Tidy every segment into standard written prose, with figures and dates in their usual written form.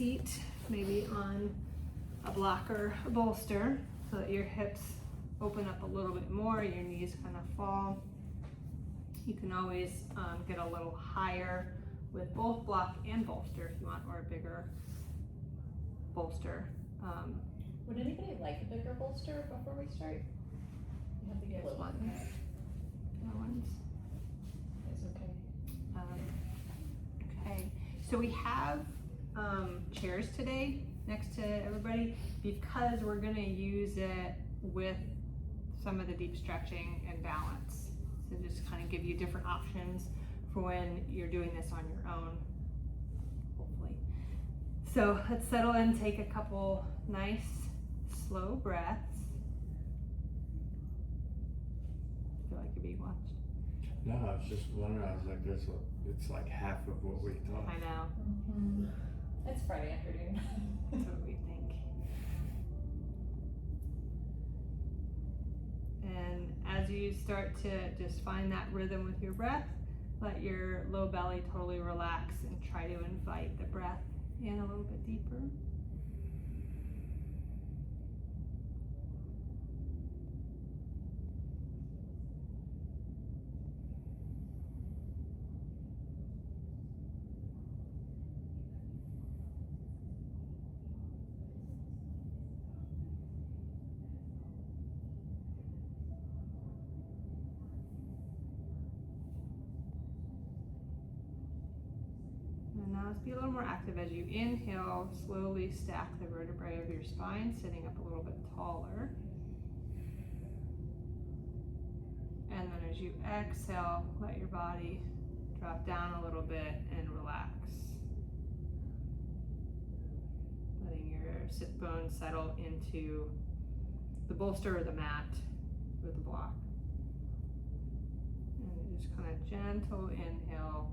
seat, maybe on a block or a bolster, so that your hips open up a little bit more, your knees kind of fall. You can always get a little higher with both block and bolster if you want, or a bigger bolster. Would anybody like a bigger bolster before we start? You have to get one. No one's. It's okay. Okay, so we have chairs today next to everybody because we're gonna use it with some of the deep stretching and balance. So just kind of give you different options for when you're doing this on your own, hopefully. So let's settle in, take a couple nice slow breaths. Feel like you're being watched. No, I was just wondering, I was like, it's like half of what we thought. I know. Mm-hmm. It's Friday afternoon. That's what we think. And as you start to just find that rhythm with your breath, let your low belly totally relax and try to invite the breath in a little bit deeper. And now let's be a little more active. As you inhale, slowly stack the vertebrae of your spine, sitting up a little bit taller. And then as you exhale, let your body drop down a little bit and relax. Letting your sit bones settle into the bolster or the mat or the block. And just kind of gentle inhale,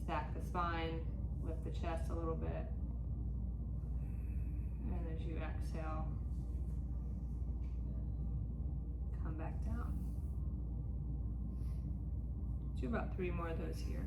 stack the spine, lift the chest a little bit. And as you exhale, come back down. Do about 3 more of those here.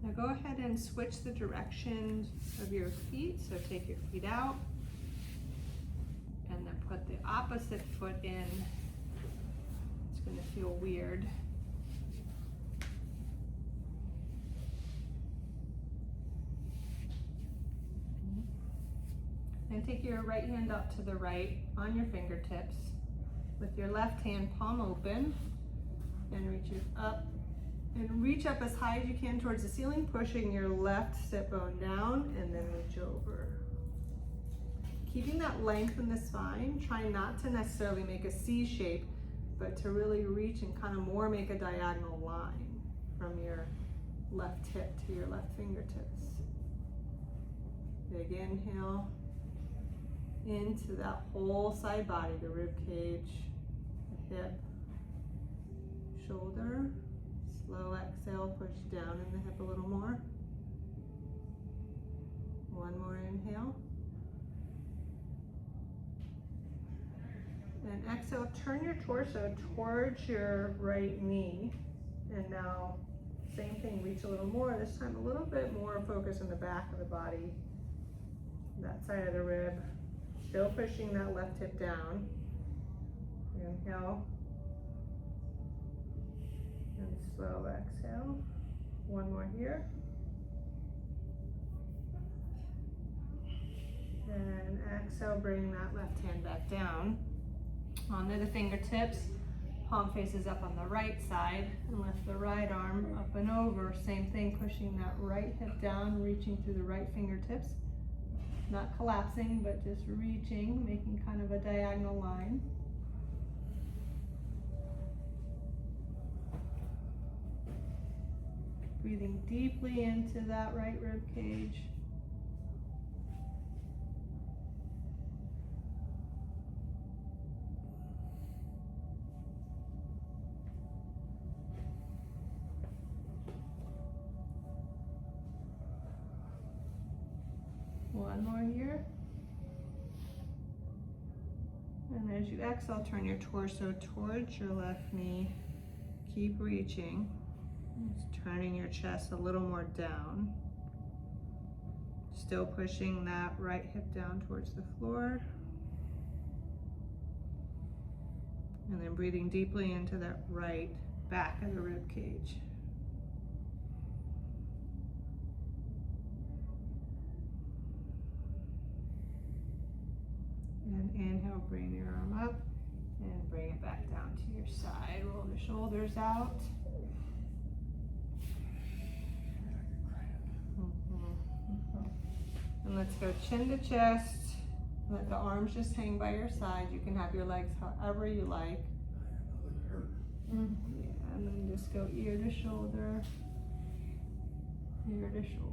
Now go ahead and switch the direction of your feet. So take your feet out and then put the opposite foot in. It's going to feel weird. And take your right hand up to the right on your fingertips with your left hand palm open, and reach it up. And reach up as high as you can towards the ceiling, pushing your left sit bone down, and then reach over. Keeping that length in the spine, try not to necessarily make a C shape, but to really reach and kind of more make a diagonal line from your left hip to your left fingertips. Big inhale into that whole side body, the rib cage, the hip, shoulder. Slow exhale, push down in the hip a little more. One more inhale. And exhale, turn your torso towards your right knee. And now, same thing, reach a little more. This time a little bit more focus on the back of the body, that side of the rib. Still pushing that left hip down. Inhale. And slow exhale. One more here. And exhale, bring that left hand back down. Onto the fingertips. Palm faces up on the right side. And lift the right arm up and over. Same thing, pushing that right hip down, reaching through the right fingertips. not collapsing, but just reaching, making kind of a diagonal line. Breathing deeply into that right rib cage. One more here. And as you exhale, turn your torso towards your left knee. Keep reaching. Just turning your chest a little more down. Still pushing that right hip down towards the floor. And then breathing deeply into that right back of the rib cage. And inhale, bring your arm up and bring it back down to your side. Roll the shoulders out. And let's go chin to chest. Let the arms just hang by your side. You can have your legs however you like. Yeah, and then just go ear to shoulder, ear to shoulder.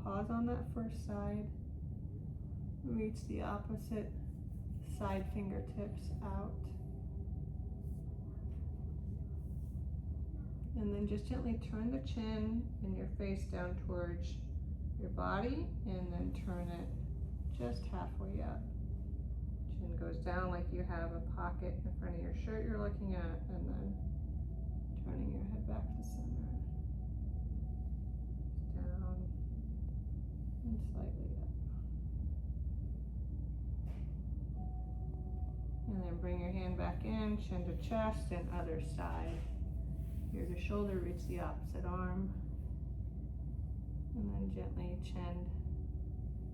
Pause on that first side. Reach the opposite side fingertips out. And then just gently turn the chin and your face down towards your body, and then turn it just halfway up. Chin goes down like you have a pocket in front of your shirt you're looking at, and then turning your head back to center. Down and slightly up. And then bring your hand back in, chin to chest, and other side. Ear to shoulder, reach the opposite arm. And then gently chin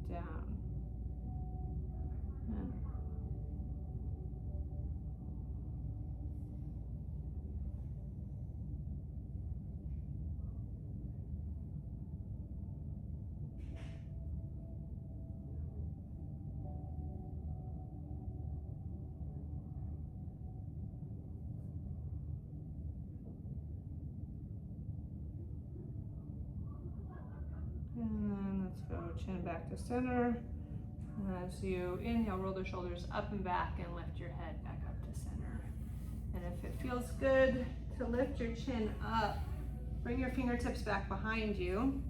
down. And up. And then let's go chin back to center. And as you inhale, roll the shoulders up and back and lift your head back up to center. And if it feels good to lift your chin up, bring your fingertips back behind you.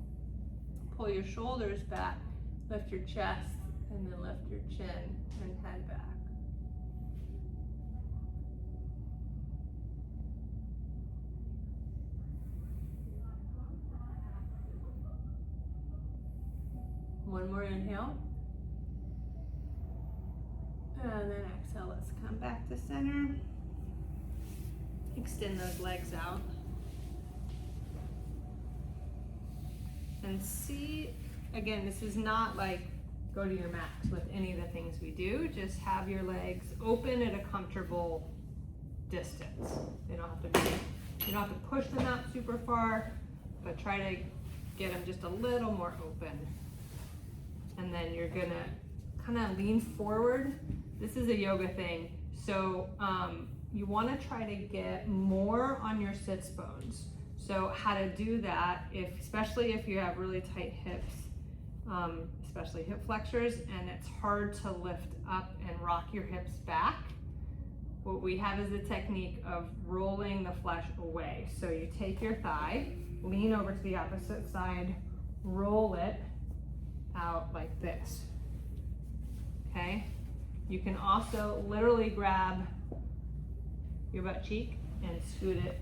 Pull your shoulders back, lift your chest, and then lift your chin and head back. One more inhale. And then exhale, let's come back to center. Extend those legs out. And see, again, this is not like go to your max with any of the things we do. Just have your legs open at a comfortable distance. They don't have to be, you don't have to push them out super far, but try to get them just a little more open. And then you're gonna kind of lean forward. This is a yoga thing. So you wanna try to get more on your sits bones. So how to do that, especially if you have really tight hips, especially hip flexors, and it's hard to lift up and rock your hips back. What we have is a technique of rolling the flesh away. So you take your thigh, lean over to the opposite side, roll it out like this, okay? You can also literally grab your butt cheek and scoot it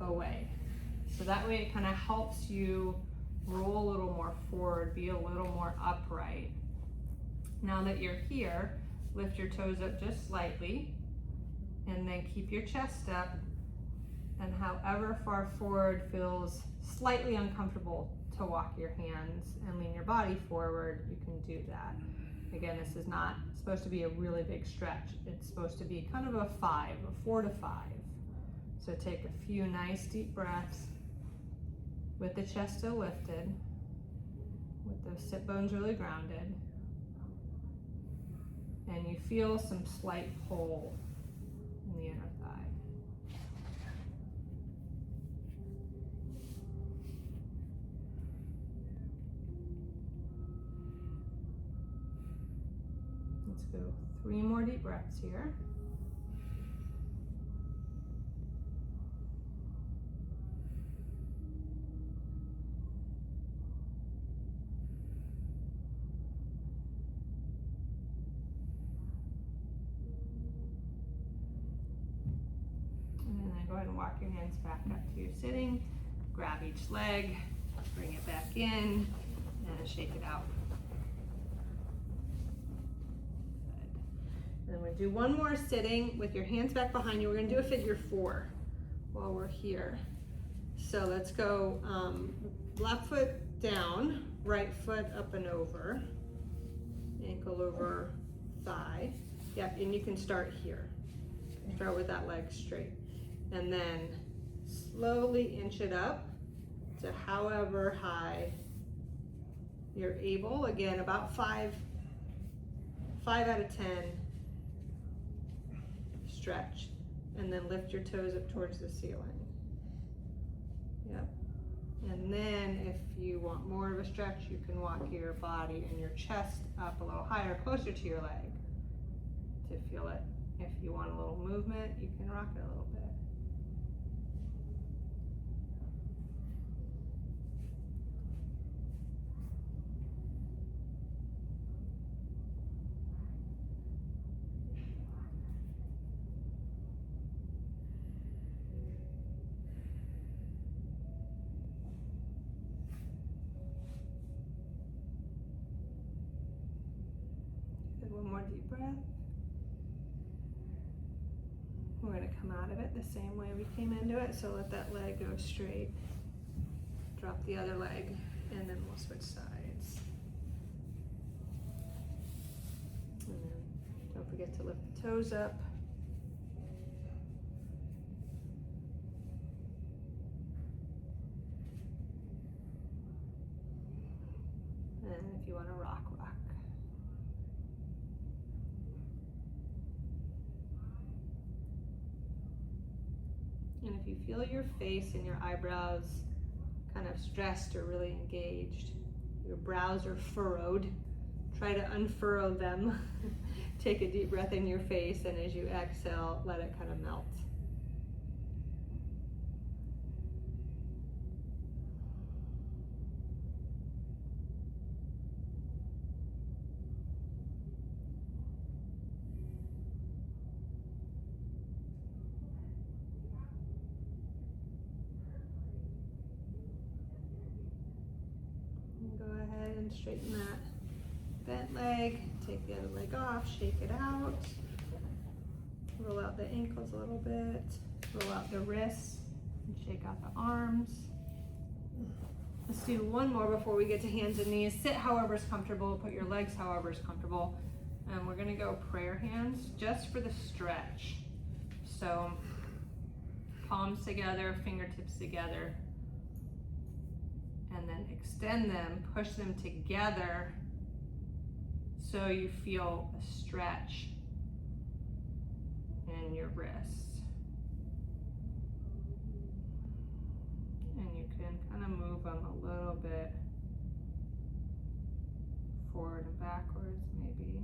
away. So that way it kind of helps you roll a little more forward, be a little more upright. Now that you're here, lift your toes up just slightly, and then keep your chest up, and however far forward feels slightly uncomfortable to walk your hands and lean your body forward, you can do that. Again, this is not supposed to be a really big stretch. It's supposed to be kind of a 4 to 5. So take a few nice deep breaths with the chest still lifted, with the sit bones really grounded, and you feel some slight pull in the inner thigh. Let's go 3 more deep breaths here. Go ahead and walk your hands back up to your sitting. Grab each leg, bring it back in, and shake it out. Good. And then we'll do one more sitting with your hands back behind you. We're gonna do a figure 4 while we're here. So let's go left foot down, right foot up and over, ankle over thigh. Yep, and you can start here. Start with that leg straight. And then slowly inch it up to however high you're able. Again, about 5 out of 10 stretch. And then lift your toes up towards the ceiling. Yep. And then if you want more of a stretch, you can walk your body and your chest up a little higher, closer to your leg to feel it. If you want a little movement, you can rock it a little bit. One more deep breath. We're going to come out of it the same way we came into it, so let that leg go straight. Drop the other leg, and then we'll switch sides. And then don't forget to lift the toes up. And if you want to rock, rock. And if you feel your face and your eyebrows kind of stressed or really engaged, your brows are furrowed, try to unfurrow them. Take a deep breath in your face, and as you exhale, let it kind of melt. And straighten that bent leg, take the other leg off, shake it out, roll out the ankles a little bit, roll out the wrists, and shake out the arms. Let's do one more before we get to hands and knees. Sit however is comfortable, put your legs however is comfortable, and we're gonna go prayer hands just for the stretch. So palms together, fingertips together, and then extend them, push them together so you feel a stretch in your wrists. And you can kind of move them a little bit forward and backwards, maybe.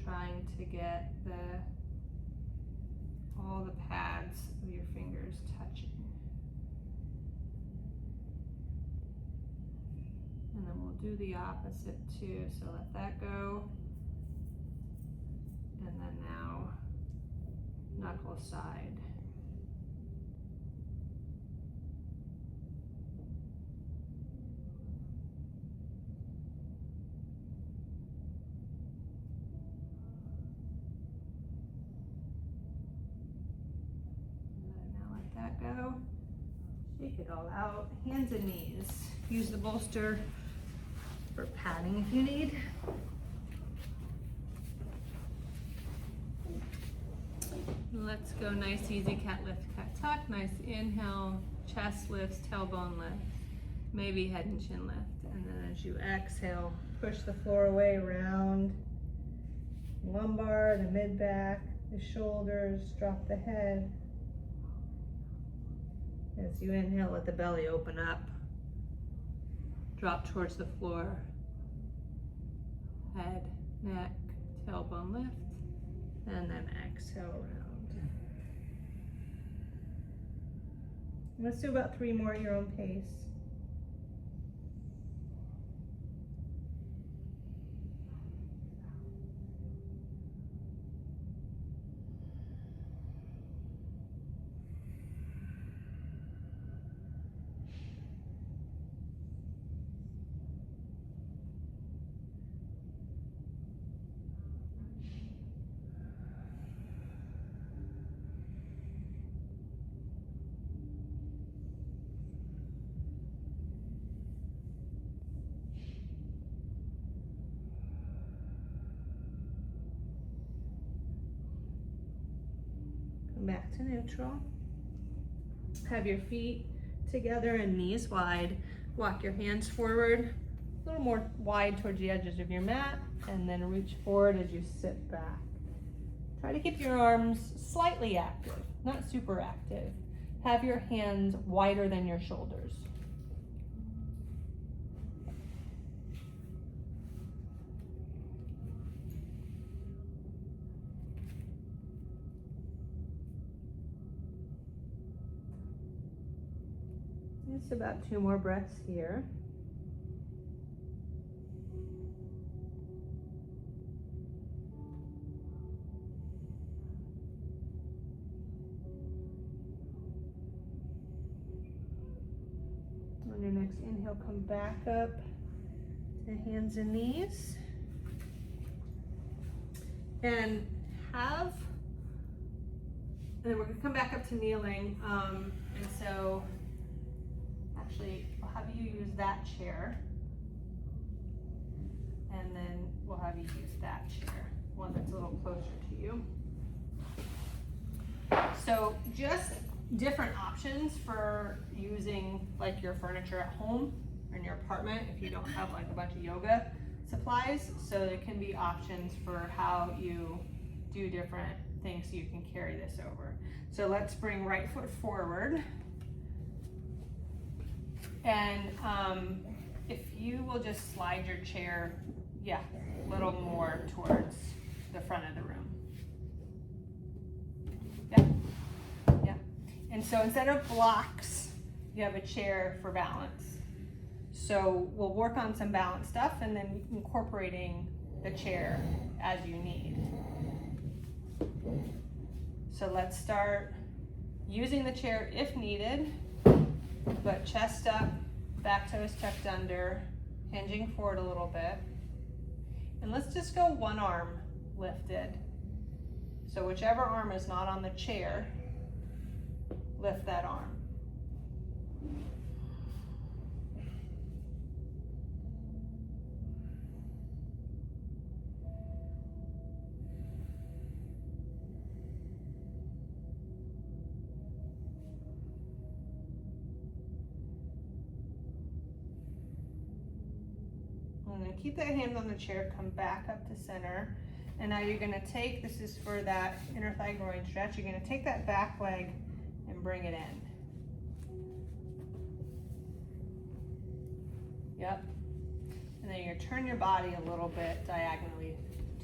Trying to get all the pads of your fingers touching. And then we'll do the opposite too, so let that go. And then now, knuckle side. shake it all out. Hands and knees. Use the bolster for padding if you need. Let's go nice, easy cat lift, cat tuck. Nice inhale, chest lifts, tailbone lift. Maybe head and chin lift. And then as you exhale, push the floor away, round. Lumbar, the mid back, the shoulders, drop the head. As you inhale, let the belly open up. Drop towards the floor. Head, neck, tailbone lift. And then exhale round. Let's do about 3 more at your own pace. Back to neutral. Have your feet together and knees wide. Walk your hands forward, a little more wide towards the edges of your mat, and then reach forward as you sit back. Try to keep your arms slightly active, not super active. Have your hands wider than your shoulders. Just about 2 more breaths here. On your next inhale, come back up to hands and knees. And then we're gonna come back up to kneeling. And so actually, I'll have you use that chair, and then we'll have you use that chair, one that's a little closer to you. So just different options for using like your furniture at home or in your apartment if you don't have like a bunch of yoga supplies. So there can be options for how you do different things so you can carry this over. So let's bring right foot forward. And if you will just slide your chair, a little more towards the front of the room. Yeah. And so instead of blocks, you have a chair for balance. So we'll work on some balance stuff and then incorporating the chair as you need. So let's start using the chair if needed. But chest up, back toes tucked under, hinging forward a little bit. And let's just go one arm lifted. So whichever arm is not on the chair, lift that arm. And then keep that hand on the chair, come back up to center. And now you're gonna take, this is for that inner thigh groin stretch, you're gonna take that back leg and bring it in. Yep. And then you're gonna turn your body a little bit diagonally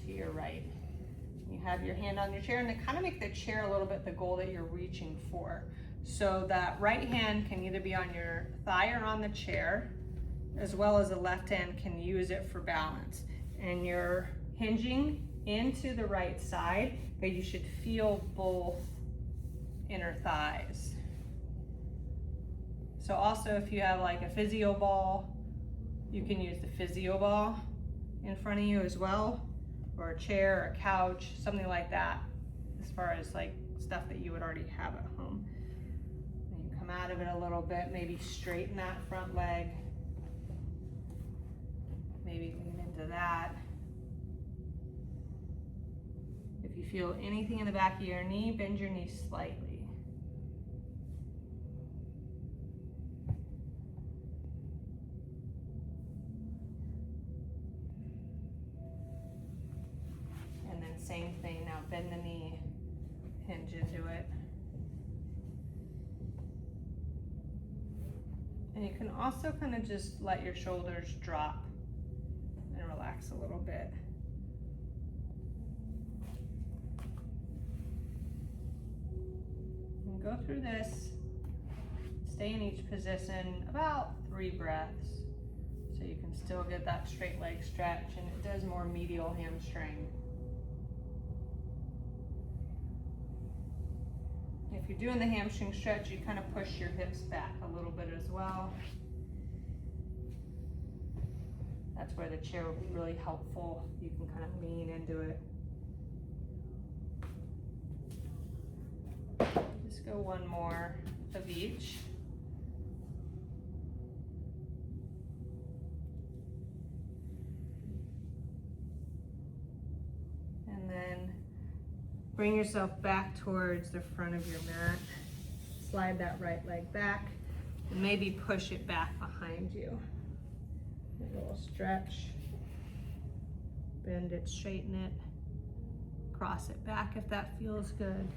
to your right. You have your hand on your chair and then kind of make the chair a little bit the goal that you're reaching for. So that right hand can either be on your thigh or on the chair, as well as the left hand can use it for balance. And you're hinging into the right side, but you should feel both inner thighs. So also if you have like a physio ball, you can use the physio ball in front of you as well, or a chair or a couch, something like that, as far as like stuff that you would already have at home. And you come out of it a little bit, maybe straighten that front leg. Maybe lean into that. If you feel anything in the back of your knee, bend your knee slightly. And then same thing, now bend the knee, hinge into it. And you can also kind of just let your shoulders drop and relax a little bit. And go through this, stay in each position about 3 breaths so you can still get that straight leg stretch, and it does more medial hamstring. If you're doing the hamstring stretch, you kind of push your hips back a little bit as well. That's where the chair will be really helpful. You can kind of lean into it. Just go one more of each. And then bring yourself back towards the front of your mat. Slide that right leg back and maybe push it back behind you. A little stretch. Bend it, straighten it. Cross it back if that feels good.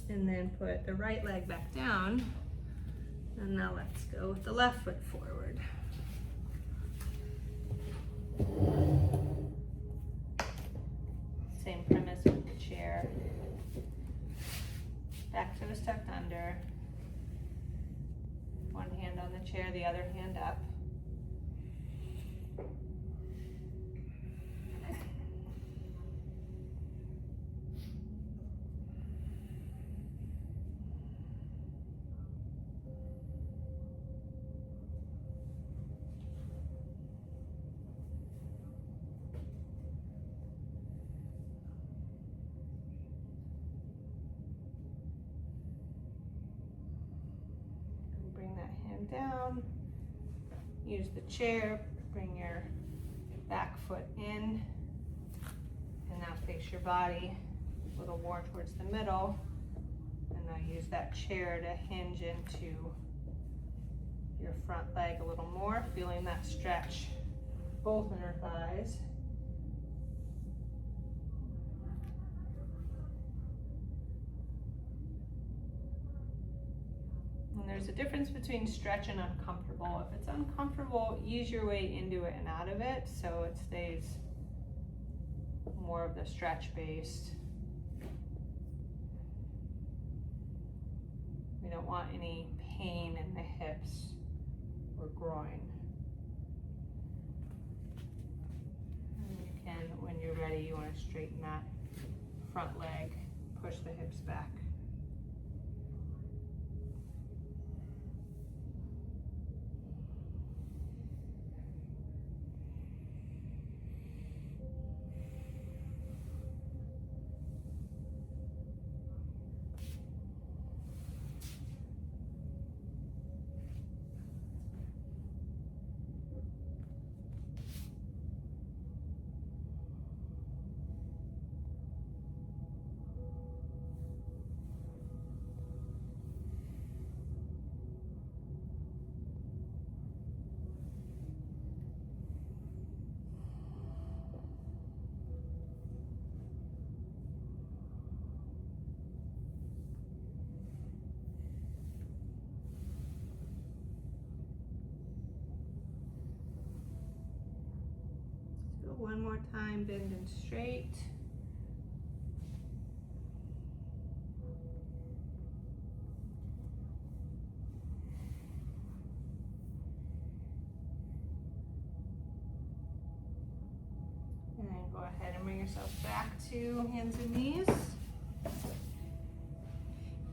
And then put the right leg back down. And now let's go with the left foot forward. Same premise with the chair. Back toes tucked under. One hand on the chair, the other hand up. Down, use the chair, bring your back foot in, and now face your body a little more towards the middle, and now use that chair to hinge into your front leg a little more, feeling that stretch, both inner thighs. There's a difference between stretch and uncomfortable. If it's uncomfortable, ease your way into it and out of it so it stays more of the stretch based. We don't want any pain in the hips or groin. And you can, when you're ready, you want to straighten that front leg, push the hips back. One more time, bend and straight. And then go ahead and bring yourself back to hands and knees.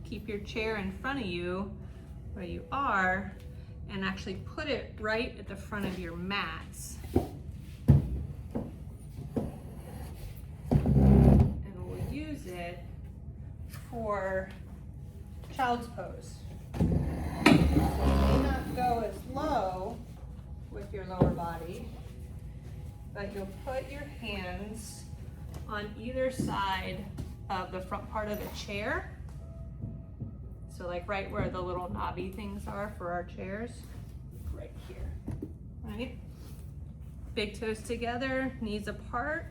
Keep your chair in front of you where you are, and actually put it right at the front of your mats. for child's pose. So you may not go as low with your lower body, but you'll put your hands on either side of the front part of the chair. So like right where the little knobby things are for our chairs, right here, right? Big toes together, knees apart,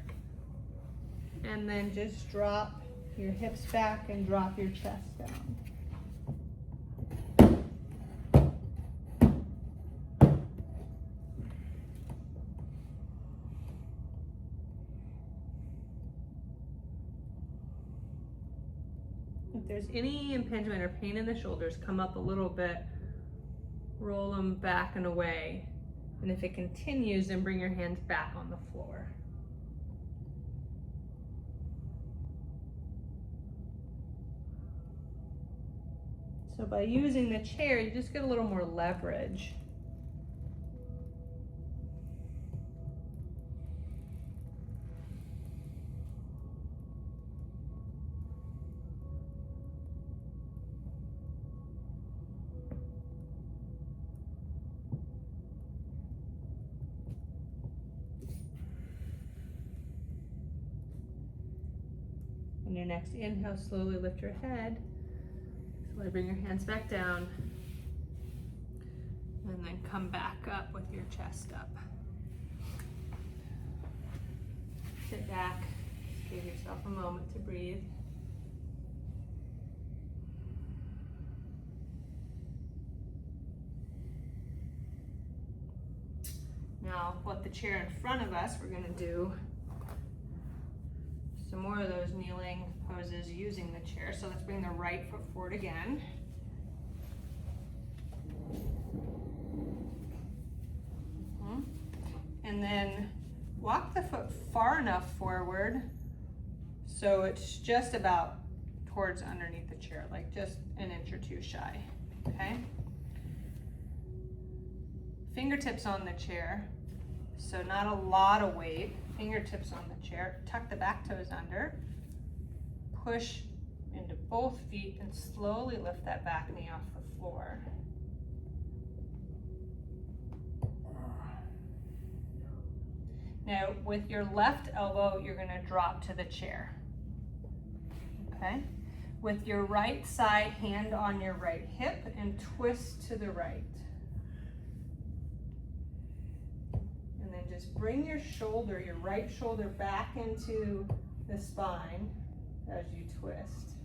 and then just drop your hips back and drop your chest down. If there's any impingement or pain in the shoulders, come up a little bit, roll them back and away. And if it continues, then bring your hands back on the floor. So by using the chair, you just get a little more leverage. On your next inhale, slowly lift your head. Slowly bring your hands back down. And then come back up with your chest up. Sit back. Just give yourself a moment to breathe. Now, with the chair in front of us, we're going to do some more of those kneeling poses using the chair. So let's bring the right foot forward again. And then walk the foot far enough forward so it's just about towards underneath the chair, like just an inch or two shy, okay? Fingertips on the chair, so not a lot of weight. Fingertips on the chair, tuck the back toes under, push into both feet and slowly lift that back knee off the floor. Now with your left elbow, you're gonna drop to the chair, okay? With your right side, hand on your right hip and twist to the right. Just bring your shoulder, your right shoulder back into the spine as you twist.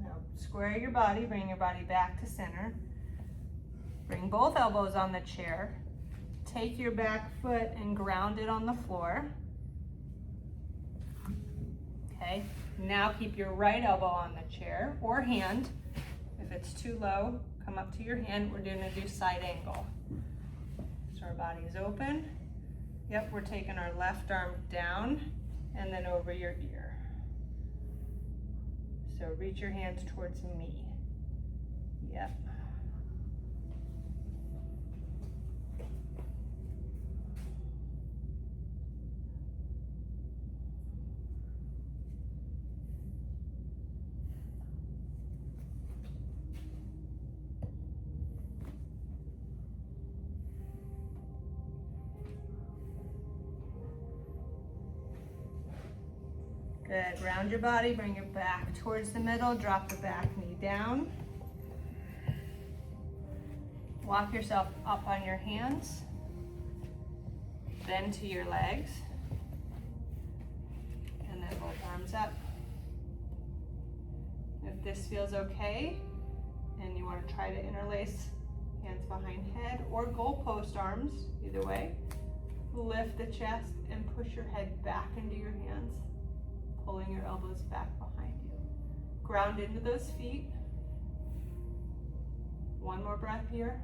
Now square your body, bring your body back to center. Bring both elbows on the chair. Take your back foot and ground it on the floor. Okay. Now keep your right elbow on the chair or hand. If it's too low, come up to your hand. We're gonna do side angle. So our body's open. Yep, we're taking our left arm down and then over your ear. So reach your hands towards me. Yep. Good, round your body, bring your back towards the middle, drop the back knee down. Walk yourself up on your hands, bend to your legs, and then both arms up. If this feels okay, and you want to try to interlace hands behind head or goalpost arms, either way, lift the chest and push your head back into your hands, pulling your elbows back behind you. Ground into those feet. One more breath here.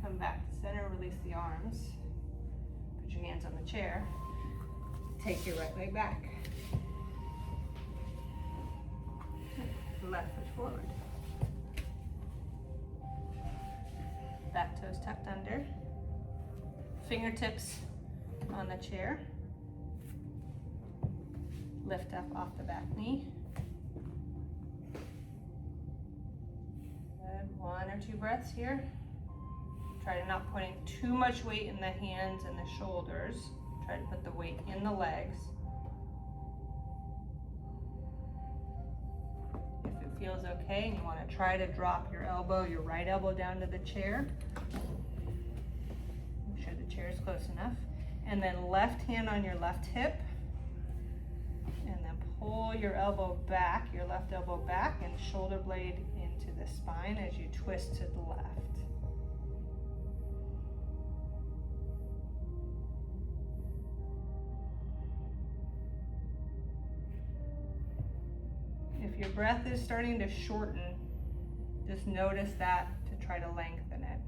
Come back to center, release the arms. Put your hands on the chair. Take your right leg back. Left foot forward. back toes tucked under. Fingertips on the chair. Lift up off the back knee. Good, 1 or 2 breaths here. Try to not putting too much weight in the hands and the shoulders. Try to put the weight in the legs. If it feels okay and you want to try to drop your elbow, your right elbow down to the chair. Make sure the chair is close enough. And then left hand on your left hip. And then pull your elbow back, your left elbow back, and shoulder blade into the spine as you twist to the left. If your breath is starting to shorten, just notice that to try to lengthen it.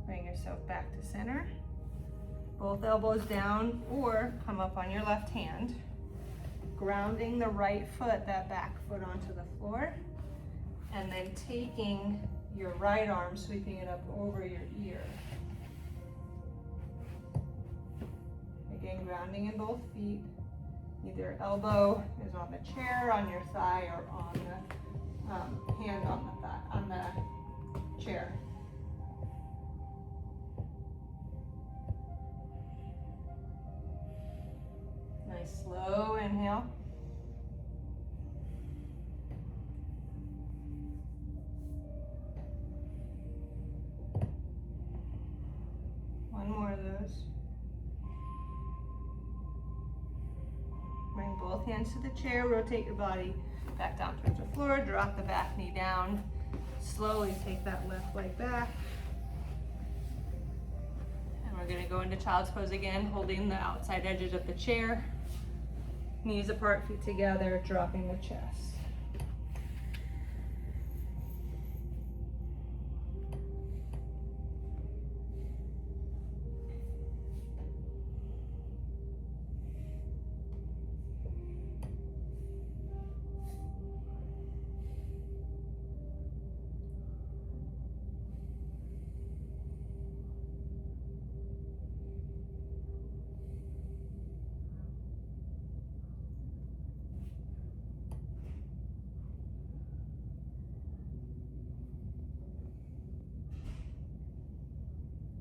Bring yourself back to center. Both elbows down or come up on your left hand. Grounding the right foot, that back foot onto the floor. And then taking your right arm, sweeping it up over your ear. Again, grounding in both feet. Either elbow is on the chair, on your thigh, or on the hand on the thigh, on the chair. Nice slow inhale. One more of those. Bring both hands to the chair, rotate your body back down towards the floor, drop the back knee down. Slowly take that left leg back. And we're gonna go into child's pose again, holding the outside edges of the chair. Knees apart, feet together, dropping the chest.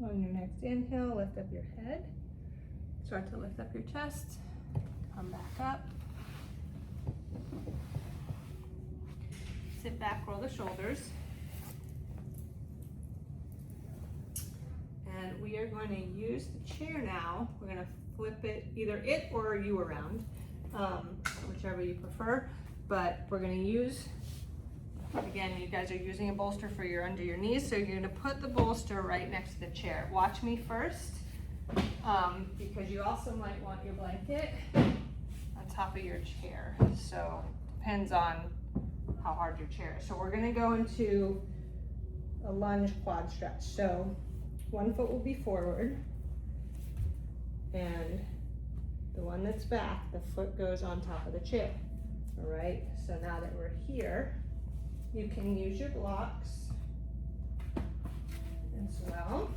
On your next inhale, lift up your head. Start to lift up your chest. Come back up. Sit back, roll the shoulders. And we are going to use the chair now. We're going to flip it, either it or you around, whichever you prefer. But we're going to use, again, you guys are using a bolster for your under your knees, so you're going to put the bolster right next to the chair. Watch me first, because you also might want your blanket on top of your chair. So depends on how hard your chair is. So we're going to go into a lunge quad stretch. So one foot will be forward, and the one that's back, the foot goes on top of the chair. All right, so now that we're here, you can use your blocks as well.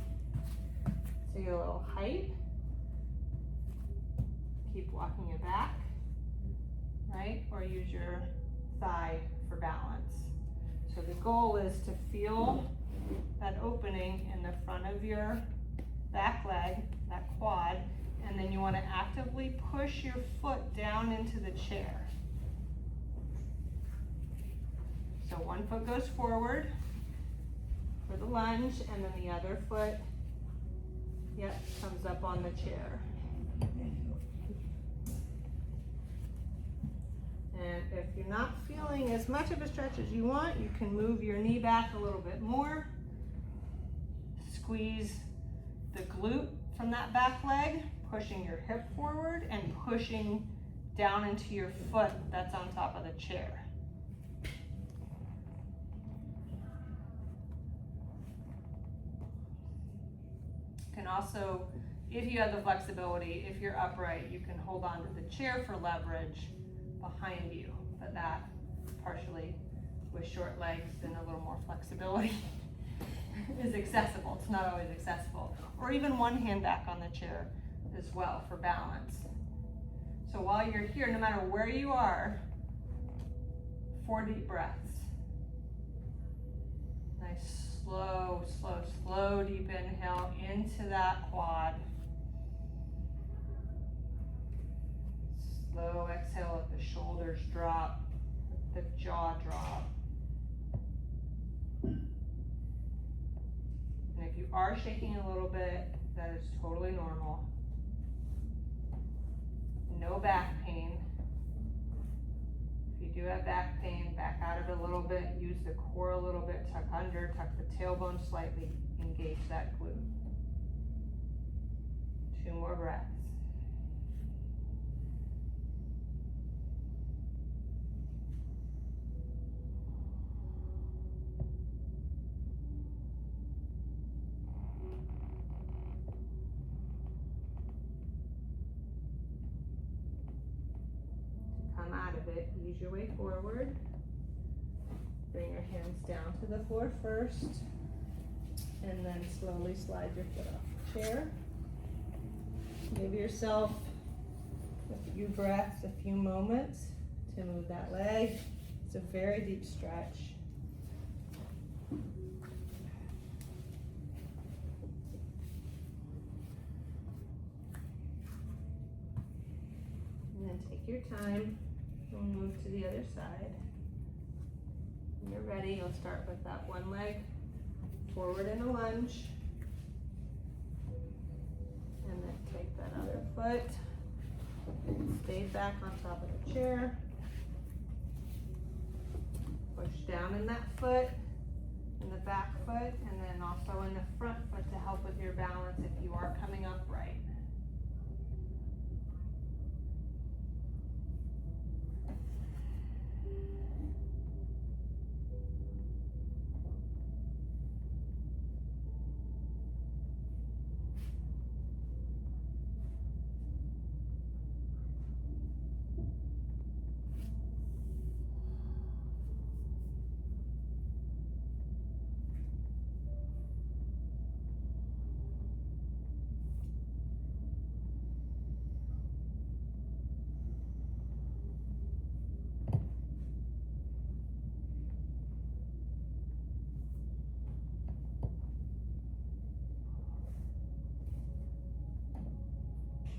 So you get a little height. Keep walking your back, right? Or use your thigh for balance. So the goal is to feel that opening in the front of your back leg, that quad, and then you want to actively push your foot down into the chair. So one foot goes forward for the lunge, and then the other foot, comes up on the chair. And if you're not feeling as much of a stretch as you want, you can move your knee back a little bit more. Squeeze the glute from that back leg, pushing your hip forward and pushing down into your foot that's on top of the chair. You can also, if you have the flexibility, if you're upright, you can hold on to the chair for leverage behind you, but that partially with short legs and a little more flexibility is accessible. It's not always accessible. Or even one hand back on the chair as well for balance. So while you're here, no matter where you are, 4 deep breaths. Nice, slow, slow, slow, deep inhale into that quad. Slow exhale, let the shoulders drop, let the jaw drop. And if you are shaking a little bit, that is totally normal. No back pain. If you do have back pain, back out of it a little bit, use the core a little bit, tuck under, tuck the tailbone slightly, engage that glute. 2 more breaths. Out of it, ease your way forward. Bring your hands down to the floor first, and then slowly slide your foot off the chair. Give yourself a few breaths, a few moments to move that leg. It's a very deep stretch. And then take your time. We'll move to the other side. When you're ready, you'll start with that one leg forward in a lunge. And then take that other foot, stay back on top of the chair. Push down in that foot, in the back foot, and then also in the front foot to help with your balance if you are coming upright.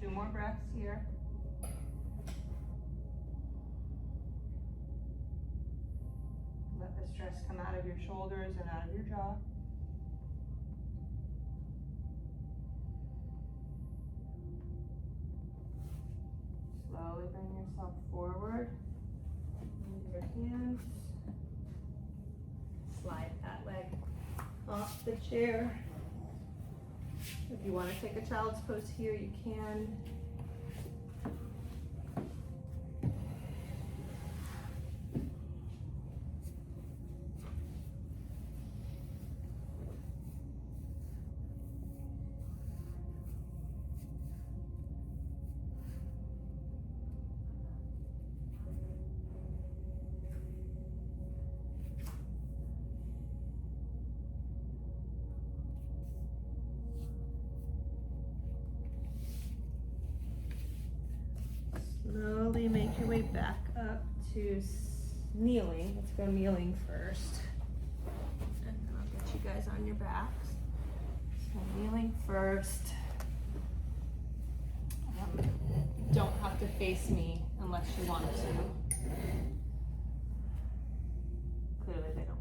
2 more breaths here. Let the stress come out of your shoulders and out of your jaw. Slowly bring yourself forward. Move your hands. Slide that leg off the chair. If you want to take a child's pose here, you can. Slowly make your way back up to kneeling. Let's go kneeling first. And then I'll get you guys on your backs. So kneeling first. You don't have to face me unless you want to. Clearly they don't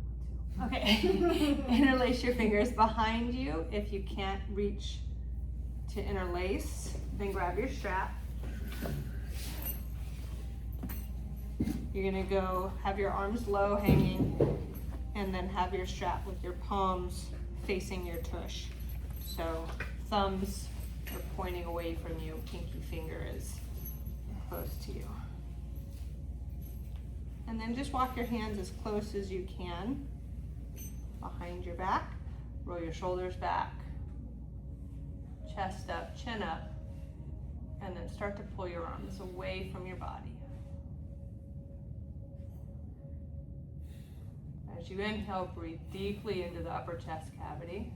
want to. Okay. Interlace your fingers behind you. If you can't reach to interlace, then grab your strap. You're gonna go have your arms low hanging and then have your strap with your palms facing your tush. So thumbs are pointing away from you, pinky finger is close to you. And then just walk your hands as close as you can behind your back. Roll your shoulders back, chest up, chin up, and then start to pull your arms away from your body. As you inhale, breathe deeply into the upper chest cavity.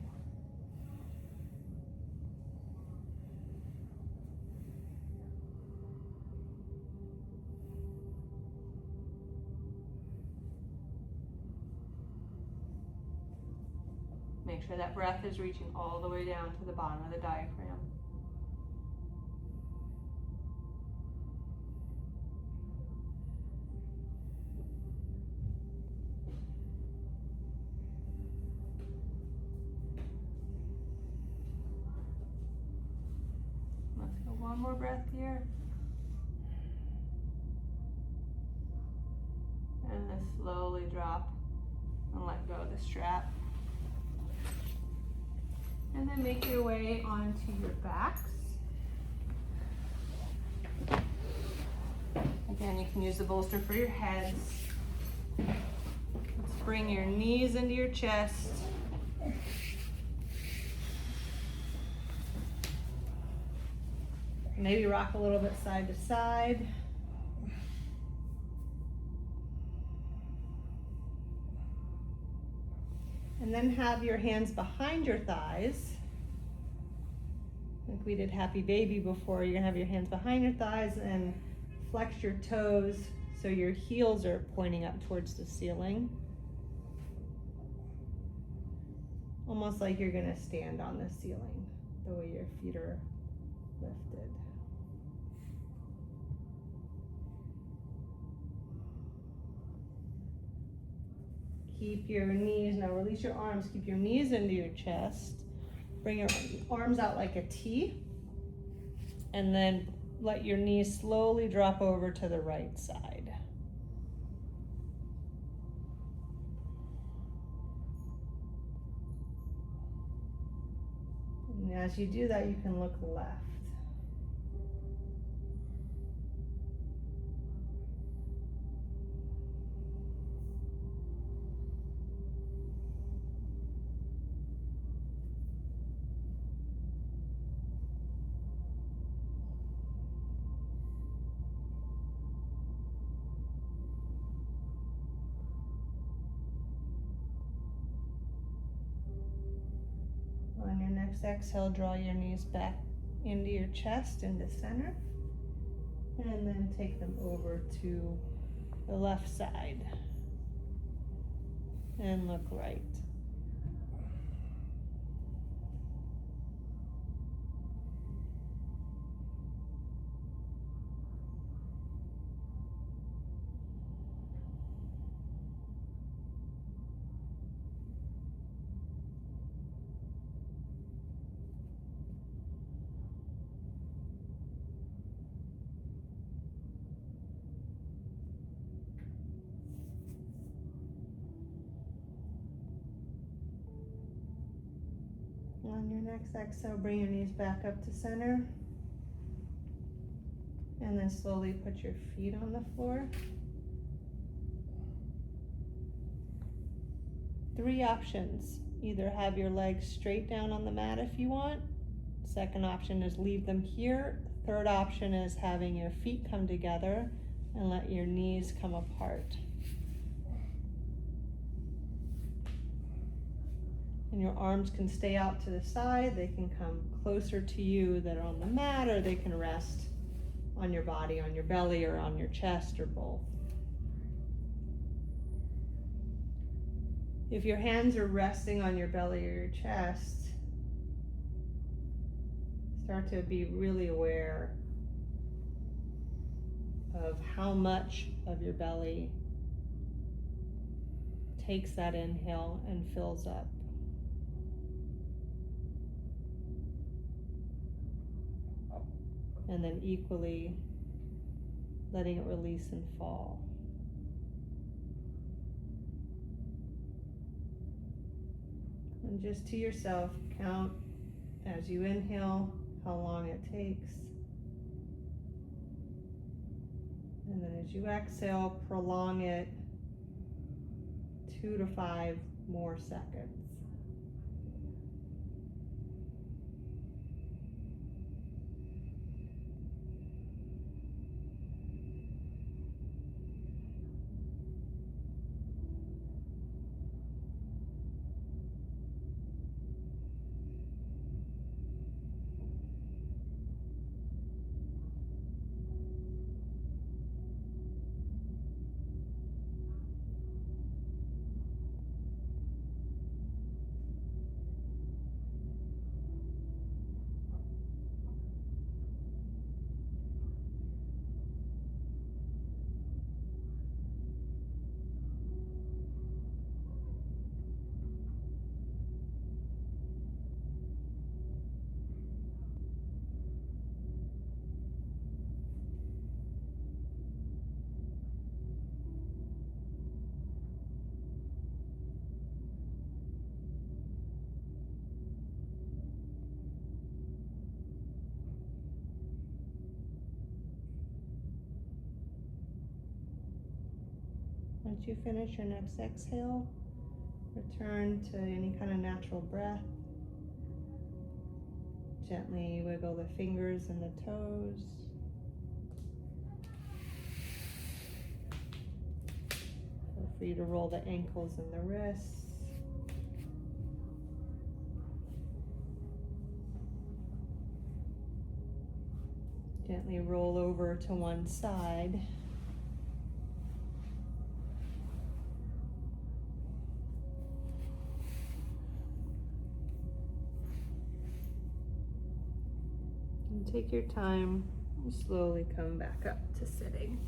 Make sure that breath is reaching all the way down to the bottom of the diaphragm. Let's go one more breath here. And then slowly drop and let go of the strap. And then make your way onto your backs. Again, you can use the bolster for your heads. Let's bring your knees into your chest. Maybe rock a little bit side to side. And then have your hands behind your thighs. Like we did Happy Baby before, you're gonna have your hands behind your thighs and flex your toes so your heels are pointing up towards the ceiling. Almost like you're gonna stand on the ceiling, the way your feet are lifted. Keep your knees, now release your arms, keep your knees into your chest. Bring your arms out like a T. And then let your knees slowly drop over to the right side. And as you do that, you can look left. On your next exhale, draw your knees back into your chest, into center, and then take them over to the left side and look right. On your next exhale, bring your knees back up to center. And then slowly put your feet on the floor. 3 options. Either have your legs straight down on the mat if you want. Second option is leave them here. Third option is having your feet come together and let your knees come apart. And your arms can stay out to the side, they can come closer to you that are on the mat, or they can rest on your body, on your belly, or on your chest, or both. If your hands are resting on your belly or your chest, start to be really aware of how much of your belly takes that inhale and fills up. And then equally letting it release and fall. And just to yourself, count as you inhale how long it takes. And then as you exhale, prolong it 2 to 5 more seconds. Once you finish your next exhale, return to any kind of natural breath. Gently wiggle the fingers and the toes. Feel free to roll the ankles and the wrists. Gently roll over to one side. And take your time and slowly come back up to sitting.